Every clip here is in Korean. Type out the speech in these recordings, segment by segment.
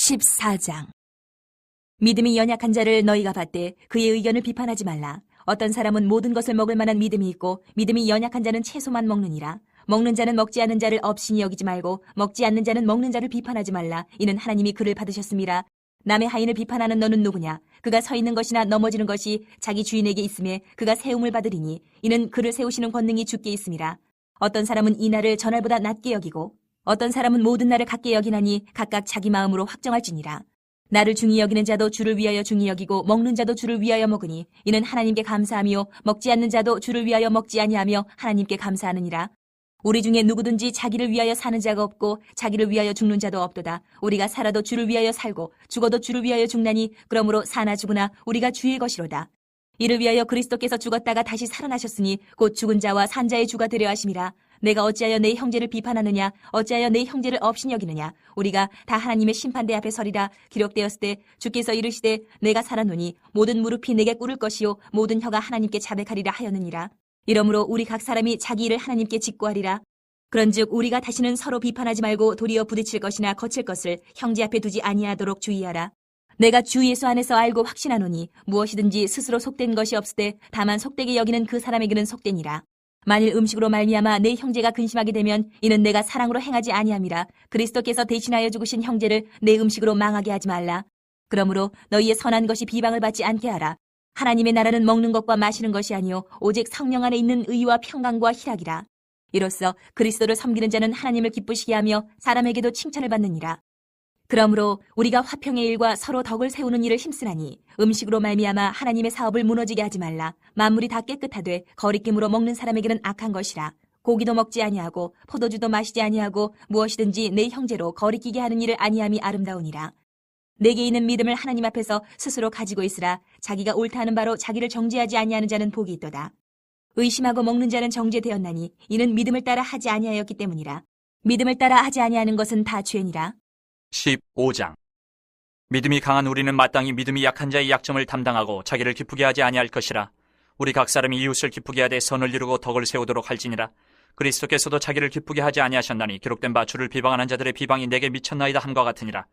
14장. 믿음이 연약한 자를 너희가 받되 그의 의견을 비판하지 말라. 어떤 사람은 모든 것을 먹을 만한 믿음이 있고 믿음이 연약한 자는 채소만 먹느니라. 먹는 자는 먹지 않는 자를 업신이 여기지 말고 먹지 않는 자는 먹는 자를 비판하지 말라. 이는 하나님이 그를 받으셨음이라. 남의 하인을 비판하는 너는 누구냐? 그가 서 있는 것이나 넘어지는 것이 자기 주인에게 있음에 그가 세움을 받으리니 이는 그를 세우시는 권능이 주께 있음이라. 어떤 사람은 이 날을 전날보다 낮게 여기고 어떤 사람은 모든 날을 같게 여기나니 각각 자기 마음으로 확정할지니라. 나를 중히 여기는 자도 주를 위하여 중히 여기고 먹는 자도 주를 위하여 먹으니 이는 하나님께 감사하며 먹지 않는 자도 주를 위하여 먹지 아니하며 하나님께 감사하느니라. 우리 중에 누구든지 자기를 위하여 사는 자가 없고 자기를 위하여 죽는 자도 없도다. 우리가 살아도 주를 위하여 살고 죽어도 주를 위하여 죽나니 그러므로 사나 죽으나 우리가 주의 것이로다. 이를 위하여 그리스도께서 죽었다가 다시 살아나셨으니 곧 죽은 자와 산 자의 주가 되려 하심이라. 내가 어찌하여 내 형제를 비판하느냐? 어찌하여 내 형제를 업신 여기느냐? 우리가 다 하나님의 심판대 앞에 서리라. 기록되었을 때 주께서 이르시되 내가 살았노니 모든 무릎이 내게 꿇을 것이요 모든 혀가 하나님께 자백하리라 하였느니라. 이러므로 우리 각 사람이 자기 일을 하나님께 직고하리라. 그런즉 우리가 다시는 서로 비판하지 말고 도리어 부딪힐 것이나 거칠 것을 형제 앞에 두지 아니하도록 주의하라. 내가 주 예수 안에서 알고 확신하노니 무엇이든지 스스로 속된 것이 없으되 다만 속되게 여기는 그 사람에게는 속되니라. 만일 음식으로 말미암아 내 형제가 근심하게 되면 이는 내가 사랑으로 행하지 아니함이라. 그리스도께서 대신하여 죽으신 형제를 내 음식으로 망하게 하지 말라. 그러므로 너희의 선한 것이 비방을 받지 않게 하라. 하나님의 나라는 먹는 것과 마시는 것이 아니요 오직 성령 안에 있는 의와 평강과 희락이라. 이로써 그리스도를 섬기는 자는 하나님을 기쁘시게 하며 사람에게도 칭찬을 받느니라. 그러므로 우리가 화평의 일과 서로 덕을 세우는 일을 힘쓰나니 음식으로 말미암아 하나님의 사업을 무너지게 하지 말라. 만물이 다 깨끗하되 거리낌으로 먹는 사람에게는 악한 것이라. 고기도 먹지 아니하고 포도주도 마시지 아니하고 무엇이든지 내 형제로 거리끼게 하는 일을 아니함이 아름다우니라. 내게 있는 믿음을 하나님 앞에서 스스로 가지고 있으라. 자기가 옳다 하는 바로 자기를 정죄하지 아니하는 자는 복이 있도다. 의심하고 먹는 자는 정죄되었나니 이는 믿음을 따라 하지 아니하였기 때문이라. 믿음을 따라 하지 아니하는 것은 다 죄니라. 15장. 믿음이 강한 우리는 마땅히 믿음이 약한 자의 약점을 담당하고 자기를 기쁘게 하지 아니할 것이라. 우리 각 사람이 이웃을 기쁘게 하되 선을 이루고 덕을 세우도록 할지니라. 그리스도께서도 자기를 기쁘게 하지 아니하셨나니 기록된 바 주를 비방하는 자들의 비방이 내게 미쳤나이다 함과 같으니라.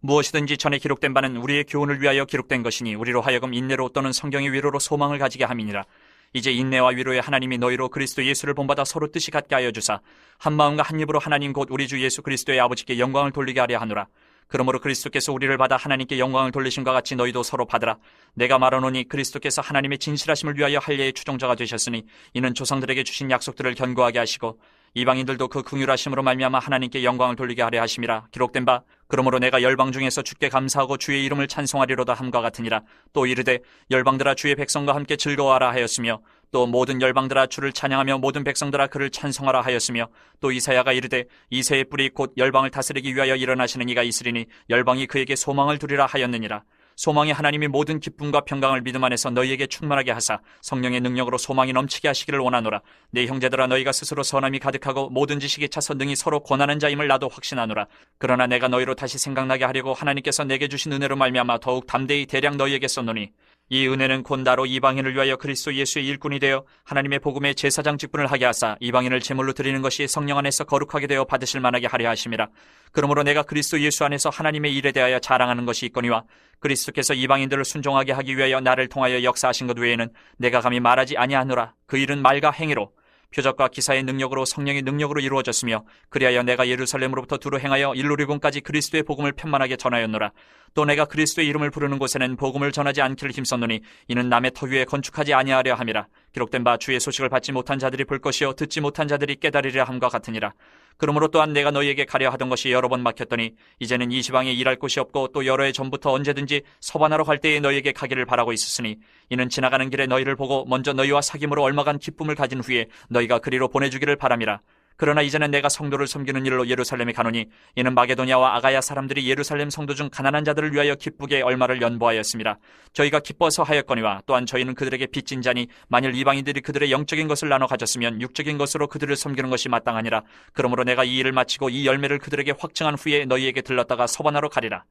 무엇이든지 전에 기록된 바는 우리의 교훈을 위하여 기록된 것이니 우리로 하여금 인내로 또는 성경의 위로로 소망을 가지게 함이니라. 이제 인내와 위로의 하나님이 너희로 그리스도 예수를 본받아 서로 뜻이 같게 하여 주사 한 마음과 한 입으로 하나님 곧 우리 주 예수 그리스도의 아버지께 영광을 돌리게 하려 하노라. 그러므로 그리스도께서 우리를 받아 하나님께 영광을 돌리심과 같이 너희도 서로 받으라. 내가 말하노니 그리스도께서 하나님의 진실하심을 위하여 할례의 추종자가 되셨으니 이는 조상들에게 주신 약속들을 견고하게 하시고 이방인들도 그 긍휼하심으로 말미암아 하나님께 영광을 돌리게 하려 하심이라. 기록된 바 그러므로 내가 열방 중에서 주께 감사하고 주의 이름을 찬송하리로다 함과 같으니라. 또 이르되 열방들아 주의 백성과 함께 즐거워하라 하였으며 또 모든 열방들아 주를 찬양하며 모든 백성들아 그를 찬송하라 하였으며 또 이사야가 이르되 이새의 뿌리 곧 열방을 다스리기 위하여 일어나시는 이가 있으리니 열방이 그에게 소망을 두리라 하였느니라. 소망이 하나님이 모든 기쁨과 평강을 믿음 안에서 너희에게 충만하게 하사 성령의 능력으로 소망이 넘치게 하시기를 원하노라. 내 형제들아 너희가 스스로 선함이 가득하고 모든 지식에 차서 능히 서로 권하는 자임을 나도 확신하노라. 그러나 내가 너희로 다시 생각나게 하려고 하나님께서 내게 주신 은혜로 말미암아 더욱 담대히 대량 너희에게 썼노니 이 은혜는 곧 나로 이방인을 위하여 그리스도 예수의 일꾼이 되어 하나님의 복음의 제사장 직분을 하게 하사 이방인을 제물로 드리는 것이 성령 안에서 거룩하게 되어 받으실 만하게 하려 하심이라. 그러므로 내가 그리스도 예수 안에서 하나님의 일에 대하여 자랑하는 것이 있거니와 그리스도께서 이방인들을 순종하게 하기 위하여 나를 통하여 역사하신 것 외에는 내가 감히 말하지 아니하노라. 그 일은 말과 행위로 표적과 기사의 능력으로 성령의 능력으로 이루어졌으며 그리하여 내가 예루살렘으로부터 두루 행하여 일루리곤까지 그리스도의 복음을 편만하게 전하였노라. 또 내가 그리스도의 이름을 부르는 곳에는 복음을 전하지 않기를 힘썼노니 이는 남의 터 위에 건축하지 아니하려 함이라. 기록된 바 주의 소식을 받지 못한 자들이 볼 것이요 듣지 못한 자들이 깨달으리라 함과 같으니라. 그러므로 또한 내가 너희에게 가려 하던 것이 여러 번 막혔더니 이제는 이 지방에 일할 곳이 없고 또 여러 해 전부터 언제든지 서반하러 갈 때에 너희에게 가기를 바라고 있었으니 이는 지나가는 길에 너희를 보고 먼저 너희와 사귐으로 얼마간 기쁨을 가진 후에 너희가 그리로 보내주기를 바람이라. 그러나 이제는 내가 성도를 섬기는 일로 예루살렘에 가노니 이는 마게도냐와 아가야 사람들이 예루살렘 성도 중 가난한 자들을 위하여 기쁘게 얼마를 연보하였습니다. 저희가 기뻐서 하였거니와 또한 저희는 그들에게 빚진 자니 만일 이방인들이 그들의 영적인 것을 나눠 가졌으면 육적인 것으로 그들을 섬기는 것이 마땅하니라. 그러므로 내가 이 일을 마치고 이 열매를 그들에게 확증한 후에 너희에게 들렀다가 서반하러 가리라.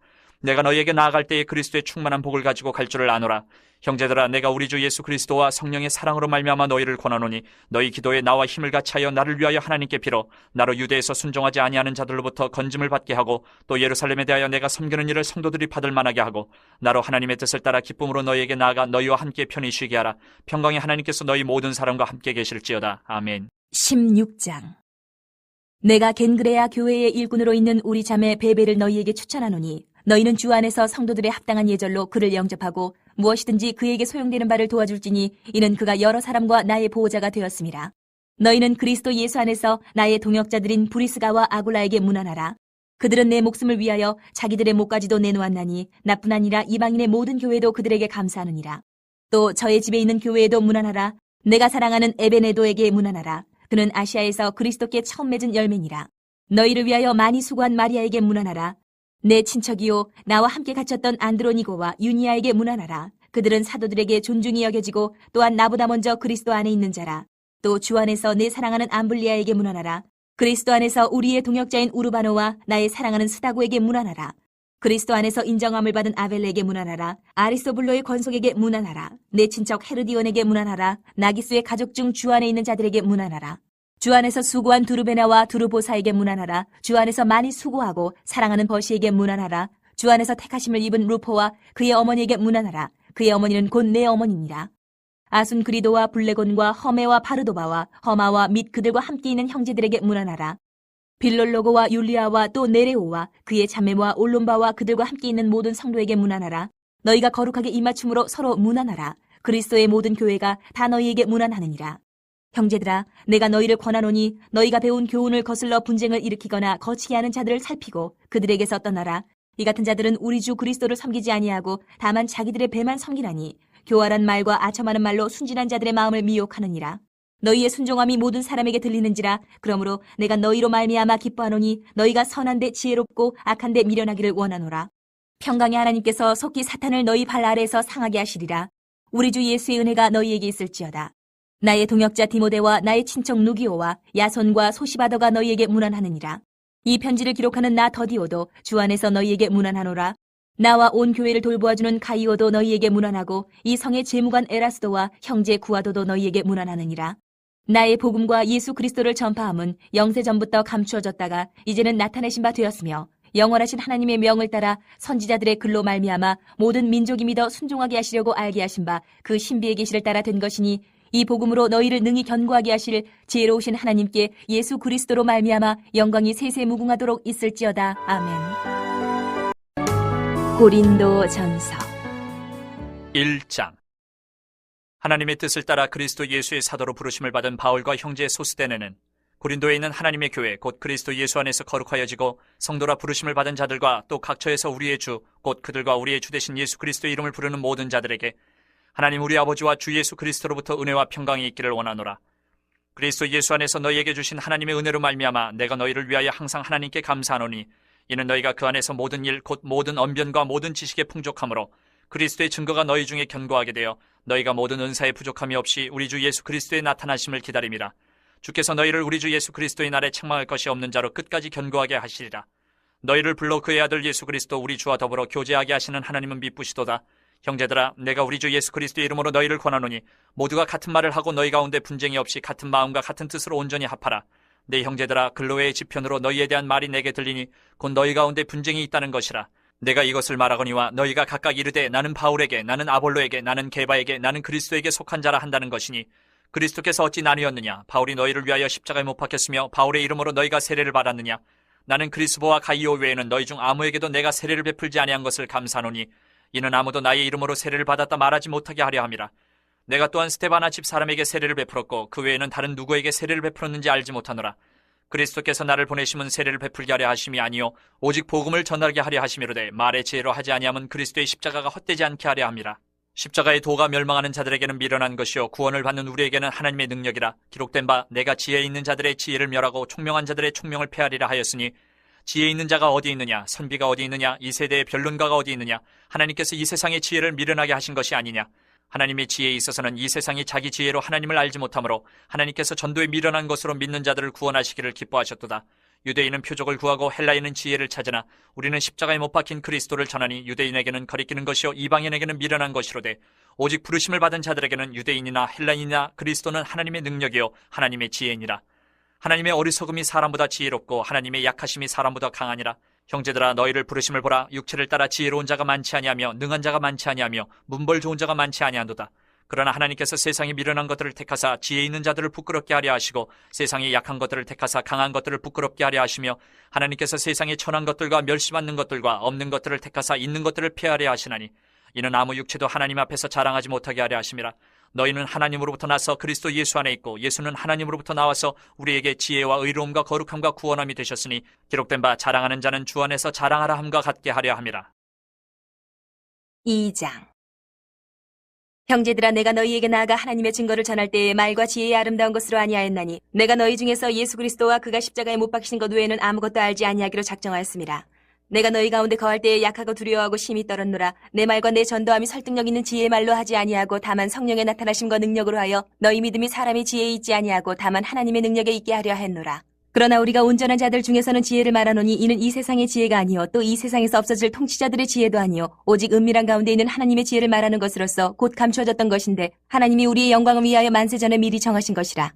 내가 너희에게 나아갈 때에 그리스도의 충만한 복을 가지고 갈 줄을 아노라. 형제들아, 내가 우리 주 예수 그리스도와 성령의 사랑으로 말미암아 너희를 권하노니 너희 기도에 나와 힘을 같이 하여 나를 위하여 하나님께 빌어 나로 유대에서 순종하지 아니하는 자들로부터 건짐을 받게 하고 또 예루살렘에 대하여 내가 섬기는 일을 성도들이 받을 만하게 하고 나로 하나님의 뜻을 따라 기쁨으로 너희에게 나아가 너희와 함께 편히 쉬게 하라. 평강의 하나님께서 너희 모든 사람과 함께 계실지어다. 아멘. 16장. 내가 겐그레아 교회의 일꾼으로 있는 우리 자매 베베를 너희에게 추천하노니 너희는 주 안에서 성도들의 합당한 예절로 그를 영접하고 무엇이든지 그에게 소용되는 바를 도와줄지니 이는 그가 여러 사람과 나의 보호자가 되었음이라. 너희는 그리스도 예수 안에서 나의 동역자들인 브리스가와 아굴라에게 문안하라. 그들은 내 목숨을 위하여 자기들의 목까지도 내놓았나니 나뿐 아니라 이방인의 모든 교회도 그들에게 감사하느니라. 또 저의 집에 있는 교회에도 문안하라. 내가 사랑하는 에베네도에게 문안하라. 그는 아시아에서 그리스도께 처음 맺은 열매니라. 너희를 위하여 많이 수고한 마리아에게 문안하라. 내 친척이요 나와 함께 갇혔던 안드로니고와 유니아에게 문안하라. 그들은 사도들에게 존중이 여겨지고 또한 나보다 먼저 그리스도 안에 있는 자라. 또 주 안에서 내 사랑하는 암블리아에게 문안하라. 그리스도 안에서 우리의 동역자인 우르바노와 나의 사랑하는 스다고에게 문안하라. 그리스도 안에서 인정함을 받은 아벨레에게 문안하라. 아리스토블로의 권속에게 문안하라. 내 친척 헤르디온에게 문안하라. 나기스의 가족 중 주 안에 있는 자들에게 문안하라. 주 안에서 수고한 두르베나와 두르보사에게 문안하라. 주 안에서 많이 수고하고 사랑하는 버시에게 문안하라. 주 안에서 택하심을 입은 루포와 그의 어머니에게 문안하라. 그의 어머니는 곧 내 어머니니라. 아순그리도와 블레곤과 허메와 바르도바와 허마와 및 그들과 함께 있는 형제들에게 문안하라. 빌롤로고와 율리아와 또 네레오와 그의 자매와 올론바와 그들과 함께 있는 모든 성도에게 문안하라. 너희가 거룩하게 입맞춤으로 서로 문안하라. 그리스도의 모든 교회가 다 너희에게 문안하느니라. 형제들아, 내가 너희를 권하노니 너희가 배운 교훈을 거슬러 분쟁을 일으키거나 거치게 하는 자들을 살피고 그들에게서 떠나라. 이 같은 자들은 우리 주 그리스도를 섬기지 아니하고 다만 자기들의 배만 섬기나니 교활한 말과 아첨하는 말로 순진한 자들의 마음을 미혹하느니라. 너희의 순종함이 모든 사람에게 들리는지라. 그러므로 내가 너희로 말미암아 기뻐하노니 너희가 선한데 지혜롭고 악한데 미련하기를 원하노라. 평강의 하나님께서 속히 사탄을 너희 발 아래에서 상하게 하시리라. 우리 주 예수의 은혜가 너희에게 있을지어다. 나의 동역자 디모데와 나의 친척 누기오와 야손과 소시바더가 너희에게 문안하느니라. 이 편지를 기록하는 나 더디오도 주 안에서 너희에게 문안하노라. 나와 온 교회를 돌보아주는 가이오도 너희에게 문안하고 이 성의 재무관 에라스도와 형제 구아도도 너희에게 문안하느니라. 나의 복음과 예수 그리스도를 전파함은 영세전부터 감추어졌다가 이제는 나타내신 바 되었으며 영원하신 하나님의 명을 따라 선지자들의 글로 말미암아 모든 민족이 믿어 순종하게 하시려고 알게 하신 바 그 신비의 계시를 따라 된 것이니 이 복음으로 너희를 능히 견고하게 하실 지혜로우신 하나님께 예수 그리스도로 말미암아 영광이 세세 무궁하도록 있을지어다. 아멘. 고린도 전서 1장. 하나님의 뜻을 따라 그리스도 예수의 사도로 부르심을 받은 바울과 형제 소스데네는 고린도에 있는 하나님의 교회 곧 그리스도 예수 안에서 거룩하여지고 성도라 부르심을 받은 자들과 또 각처에서 우리의 주 곧 그들과 우리의 주 되신 예수 그리스도의 이름을 부르는 모든 자들에게 하나님 우리 아버지와 주 예수 그리스도로부터 은혜와 평강이 있기를 원하노라. 그리스도 예수 안에서 너희에게 주신 하나님의 은혜로 말미암아 내가 너희를 위하여 항상 하나님께 감사하노니 이는 너희가 그 안에서 모든 일 곧 모든 언변과 모든 지식의 풍족함으로 그리스도의 증거가 너희 중에 견고하게 되어 너희가 모든 은사의 부족함이 없이 우리 주 예수 그리스도의 나타나심을 기다림이라. 주께서 너희를 우리 주 예수 그리스도의 날에 책망할 것이 없는 자로 끝까지 견고하게 하시리라. 너희를 불러 그의 아들 예수 그리스도 우리 주와 더불어 교제하게 하시는 하나님은 미쁘시도다. 형제들아, 내가 우리 주 예수 그리스도의 이름으로 너희를 권하노니 모두가 같은 말을 하고 너희 가운데 분쟁이 없이 같은 마음과 같은 뜻으로 온전히 합하라. 내 형제들아, 글로웨의 지편으로 너희에 대한 말이 내게 들리니 곧 너희 가운데 분쟁이 있다는 것이라. 내가 이것을 말하거니와 너희가 각각 이르되 나는 바울에게, 나는 아볼로에게, 나는 게바에게, 나는 그리스도에게 속한 자라 한다는 것이니 그리스도께서 어찌 나뉘었느냐? 바울이 너희를 위하여 십자가에 못 박혔으며 바울의 이름으로 너희가 세례를 받았느냐? 나는 그리스보와 가이오 외에는 너희 중 아무에게도 내가 세례를 베풀지 아니한 것을 감사하노니 이는 아무도 나의 이름으로 세례를 받았다 말하지 못하게 하려 함이라. 내가 또한 스테바나 집 사람에게 세례를 베풀었고 그 외에는 다른 누구에게 세례를 베풀었는지 알지 못하노라. 그리스도께서 나를 보내심은 세례를 베풀게 하려 하심이 아니요 오직 복음을 전하게 하려 하심이로되 말의 지혜로 하지 아니하면 그리스도의 십자가가 헛되지 않게 하려 함이라. 십자가의 도가 멸망하는 자들에게는 미련한 것이요 구원을 받는 우리에게는 하나님의 능력이라. 기록된 바 내가 지혜 있는 자들의 지혜를 멸하고 총명한 자들의 총명을 폐하리라 하였으니 지혜 있는 자가 어디 있느냐? 선비가 어디 있느냐? 이 세대의 변론가가 어디 있느냐? 하나님께서 이 세상의 지혜를 미련하게 하신 것이 아니냐? 하나님의 지혜에 있어서는 이 세상이 자기 지혜로 하나님을 알지 못하므로 하나님께서 전도에 미련한 것으로 믿는 자들을 구원하시기를 기뻐하셨도다. 유대인은 표적을 구하고 헬라인은 지혜를 찾으나 우리는 십자가에 못 박힌 그리스도를 전하니 유대인에게는 거리끼는 것이요 이방인에게는 미련한 것이로되 오직 부르심을 받은 자들에게는 유대인이나 헬라인이나 그리스도는 하나님의 능력이요 하나님의 지혜니라. 하나님의 어리석음이 사람보다 지혜롭고 하나님의 약하심이 사람보다 강하니라. 형제들아, 너희를 부르심을 보라. 육체를 따라 지혜로운 자가 많지 아니하며 능한 자가 많지 아니하며 문벌 좋은 자가 많지 아니한도다. 그러나 하나님께서 세상에 미련한 것들을 택하사 지혜 있는 자들을 부끄럽게 하려 하시고 세상에 약한 것들을 택하사 강한 것들을 부끄럽게 하려 하시며 하나님께서 세상에 천한 것들과 멸시받는 것들과 없는 것들을 택하사 있는 것들을 폐하려 하시나니 이는 아무 육체도 하나님 앞에서 자랑하지 못하게 하려 하심이라. 너희는 하나님으로부터 나서 그리스도 예수 안에 있고 예수는 하나님으로부터 나와서 우리에게 지혜와 의로움과 거룩함과 구원함이 되셨으니 기록된 바 자랑하는 자는 주 안에서 자랑하라 함과 같게 하려 함이라. 2장. 형제들아, 내가 너희에게 나아가 하나님의 증거를 전할 때에 말과 지혜의 아름다운 것으로 아니하였나니 내가 너희 중에서 예수 그리스도와 그가 십자가에 못 박히신 것 외에는 아무것도 알지 아니하기로 작정하였습니다. 내가 너희 가운데 거할 때에 약하고 두려워하고 심히 떨었노라. 내 말과 내 전도함이 설득력 있는 지혜의 말로 하지 아니하고 다만 성령의 나타나심과 능력으로 하여 너희 믿음이 사람의 지혜에 있지 아니하고 다만 하나님의 능력에 있게 하려 했노라. 그러나 우리가 온전한 자들 중에서는 지혜를 말하노니 이는 이 세상의 지혜가 아니요 또 이 세상에서 없어질 통치자들의 지혜도 아니요 오직 은밀한 가운데 있는 하나님의 지혜를 말하는 것으로서 곧 감추어졌던 것인데 하나님이 우리의 영광을 위하여 만세 전에 미리 정하신 것이라.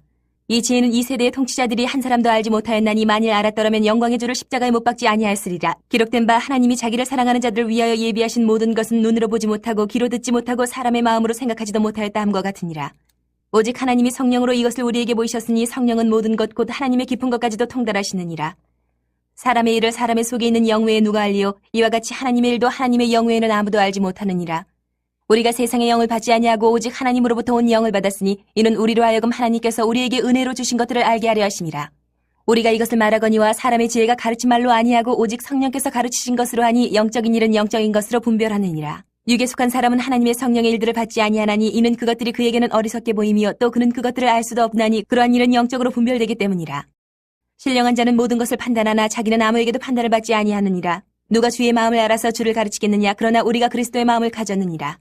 이 지혜는 이 세대의 통치자들이 한 사람도 알지 못하였나니 만일 알았더라면 영광의 주를 십자가에 못 박지 아니하였으리라. 기록된 바 하나님이 자기를 사랑하는 자들을 위하여 예비하신 모든 것은 눈으로 보지 못하고 귀로 듣지 못하고 사람의 마음으로 생각하지도 못하였다 함과 같으니라. 오직 하나님이 성령으로 이것을 우리에게 보이셨으니 성령은 모든 것 곧 하나님의 깊은 것까지도 통달하시느니라. 사람의 일을 사람의 속에 있는 영 외에 누가 알리요? 이와 같이 하나님의 일도 하나님의 영 외에는 아무도 알지 못하느니라. 우리가 세상의 영을 받지 아니하고 오직 하나님으로부터 온 영을 받았으니 이는 우리로 하여금 하나님께서 우리에게 은혜로 주신 것들을 알게 하려 하심이라. 우리가 이것을 말하거니와 사람의 지혜가 가르친 말로 아니하고 오직 성령께서 가르치신 것으로 하니 영적인 일은 영적인 것으로 분별하느니라. 육에 속한 사람은 하나님의 성령의 일들을 받지 아니하나니 이는 그것들이 그에게는 어리석게 보임이요 또 그는 그것들을 알 수도 없나니 그러한 일은 영적으로 분별되기 때문이라. 신령한 자는 모든 것을 판단하나 자기는 아무에게도 판단을 받지 아니하느니라. 누가 주의 마음을 알아서 주를 가르치겠느냐? 그러나 우리가 그리스도의 마음을 가졌느니라.